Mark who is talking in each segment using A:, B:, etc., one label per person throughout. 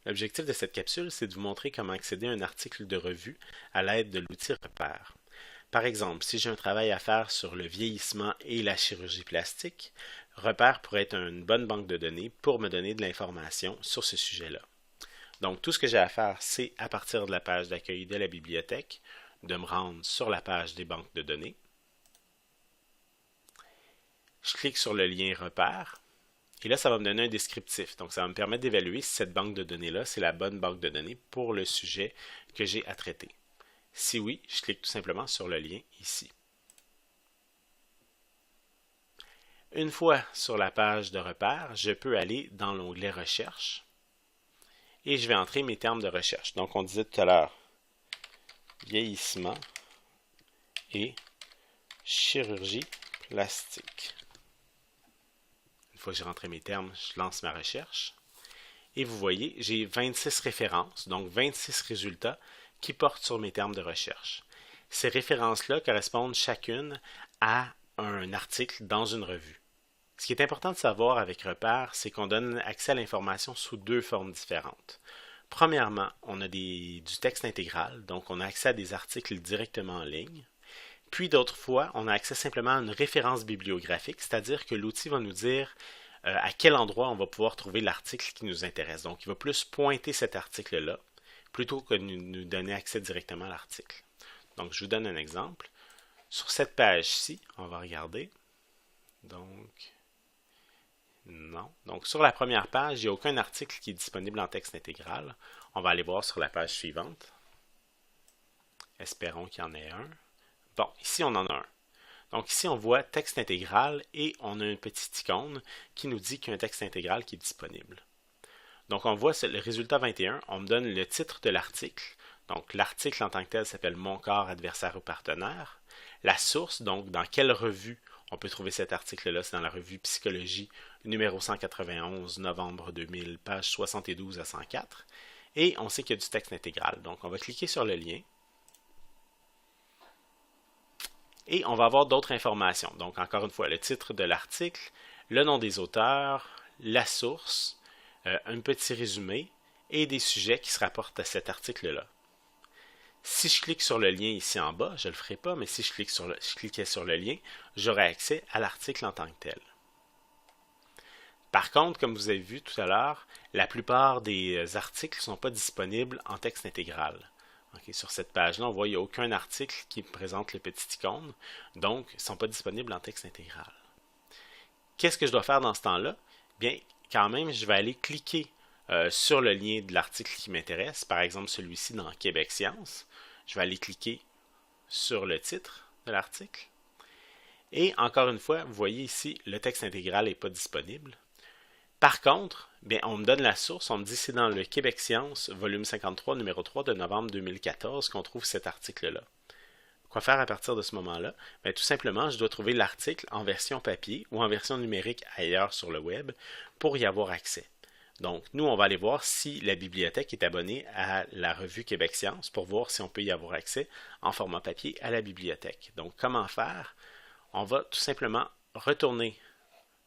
A: L'objectif de cette capsule, c'est de vous montrer comment accéder à un article de revue à l'aide de l'outil Repère. Par exemple, si j'ai un travail à faire sur le vieillissement et la chirurgie plastique, Repère pourrait être une bonne banque de données pour me donner de l'information sur ce sujet-là. Donc, tout ce que j'ai à faire, c'est à partir de la page d'accueil de la bibliothèque, de me rendre sur la page des banques de données. Je clique sur le lien Repère. Et là, ça va me donner un descriptif. Donc, ça va me permettre d'évaluer si cette banque de données-là, c'est la bonne banque de données pour le sujet que j'ai à traiter. Si oui, je clique tout simplement sur le lien ici. Une fois sur la page de repère, je peux aller dans l'onglet Recherche et je vais entrer mes termes de recherche. Donc, on disait tout à l'heure vieillissement et chirurgie plastique. Une fois que j'ai rentré mes termes, je lance ma recherche. Et vous voyez, j'ai 26 références, donc 26 résultats qui portent sur mes termes de recherche. Ces références-là correspondent chacune à un article dans une revue. Ce qui est important de savoir avec Repère, c'est qu'on donne accès à l'information sous deux formes différentes. Premièrement, on a du texte intégral, donc on a accès à des articles directement en ligne. Puis d'autres fois, on a accès simplement à une référence bibliographique, c'est-à-dire que l'outil va nous dire à quel endroit on va pouvoir trouver l'article qui nous intéresse. Donc, il va plus pointer cet article-là plutôt que de nous donner accès directement à l'article. Donc, je vous donne un exemple. Sur cette page-ci, on va regarder. Donc, non. Donc, sur la première page, il n'y a aucun article qui est disponible en texte intégral. On va aller voir sur la page suivante. Espérons qu'il y en ait un. Bon, ici, on en a un. Donc ici, on voit texte intégral et on a une petite icône qui nous dit qu'il y a un texte intégral qui est disponible. Donc on voit le résultat 21, on me donne le titre de l'article. Donc l'article en tant que tel s'appelle Mon corps, adversaire ou partenaire. La source, donc dans quelle revue on peut trouver cet article-là, c'est dans la revue Psychologie, numéro 191, novembre 2000, page 72 à 104. Et on sait qu'il y a du texte intégral. Donc on va cliquer sur le lien. Et on va avoir d'autres informations. Donc, encore une fois, le titre de l'article, le nom des auteurs, la source, un petit résumé et des sujets qui se rapportent à cet article-là. Si je clique sur le lien ici en bas, je ne le ferai pas, mais si je cliquais sur le lien, j'aurai accès à l'article en tant que tel. Par contre, comme vous avez vu tout à l'heure, la plupart des articles ne sont pas disponibles en texte intégral. Okay, sur cette page-là, on voit qu'il n'y a aucun article qui présente le petit icône, donc ils ne sont pas disponibles en texte intégral. Qu'est-ce que je dois faire dans ce temps-là? Bien, quand même, je vais aller cliquer sur le lien de l'article qui m'intéresse, par exemple celui-ci dans Québec Science. Je vais aller cliquer sur le titre de l'article. Et encore une fois, vous voyez ici, le texte intégral n'est pas disponible. Par contre, bien, on me donne la source, on me dit c'est dans le Québec Science, volume 53, numéro 3 de novembre 2014 qu'on trouve cet article-là. Quoi faire à partir de ce moment-là? Bien, tout simplement, je dois trouver l'article en version papier ou en version numérique ailleurs sur le web pour y avoir accès. Donc, nous, on va aller voir si la bibliothèque est abonnée à la revue Québec Science pour voir si on peut y avoir accès en format papier à la bibliothèque. Donc, comment faire? On va tout simplement retourner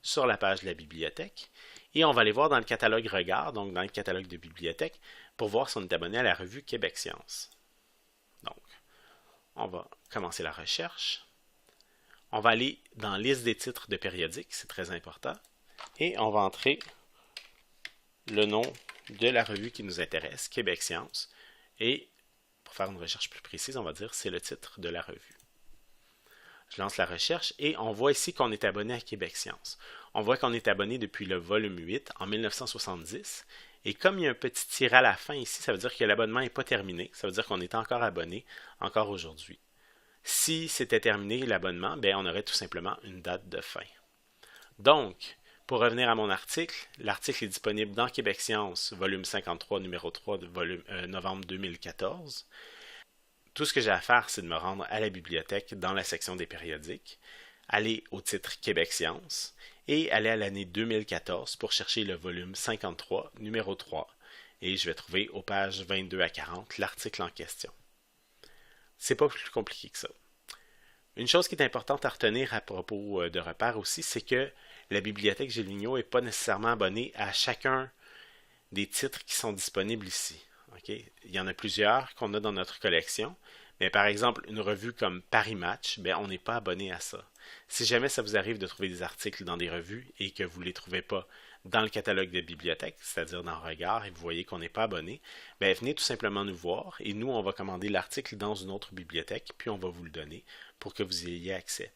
A: sur la page de la bibliothèque et on va aller voir dans le catalogue Regard, donc dans le catalogue de bibliothèque, pour voir si on est abonné à la revue Québec Science. Donc, on va commencer la recherche. On va aller dans liste des titres de périodiques, c'est très important, et on va entrer le nom de la revue qui nous intéresse, Québec Science, et pour faire une recherche plus précise, on va dire c'est le titre de la revue. Je lance la recherche et on voit ici qu'on est abonné à Québec Science. On voit qu'on est abonné depuis le volume 8 en 1970. Et comme il y a un petit tiret à la fin ici, ça veut dire que l'abonnement n'est pas terminé. Ça veut dire qu'on est encore abonné, encore aujourd'hui. Si c'était terminé l'abonnement, bien, on aurait tout simplement une date de fin. Donc, pour revenir à mon article, l'article est disponible dans Québec Science, volume 53, numéro 3, de novembre 2014. Tout ce que j'ai à faire, c'est de me rendre à la bibliothèque dans la section des périodiques, aller au titre Québec Science et aller à l'année 2014 pour chercher le volume 53, numéro 3. Et je vais trouver aux pages 22 à 40 l'article en question. C'est pas plus compliqué que ça. Une chose qui est importante à retenir à propos de Repère aussi, c'est que la bibliothèque Gilles Vigneault n'est pas nécessairement abonnée à chacun des titres qui sont disponibles ici. OK? Il y en a plusieurs qu'on a dans notre collection, mais par exemple, une revue comme Paris Match, ben, on n'est pas abonné à ça. Si jamais ça vous arrive de trouver des articles dans des revues et que vous ne les trouvez pas dans le catalogue de bibliothèque, c'est-à-dire dans Regard, et vous voyez qu'on n'est pas abonné, ben, venez tout simplement nous voir et nous, on va commander l'article dans une autre bibliothèque, puis on va vous le donner pour que vous ayez accès.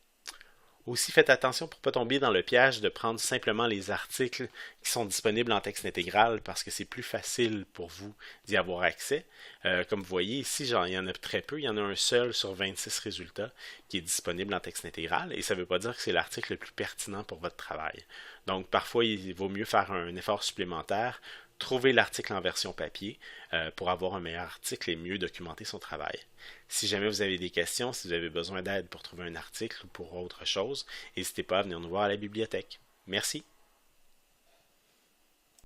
A: Aussi, faites attention pour ne pas tomber dans le piège de prendre simplement les articles qui sont disponibles en texte intégral parce que c'est plus facile pour vous d'y avoir accès. Comme vous voyez ici, il y en a très peu. Il y en a un seul sur 26 résultats qui est disponible en texte intégral et ça ne veut pas dire que c'est l'article le plus pertinent pour votre travail. Donc, parfois, il vaut mieux faire un effort supplémentaire, trouver l'article en version papier pour avoir un meilleur article et mieux documenter son travail. Si jamais vous avez des questions, si vous avez besoin d'aide pour trouver un article ou pour autre chose, n'hésitez pas à venir nous voir à la bibliothèque. Merci.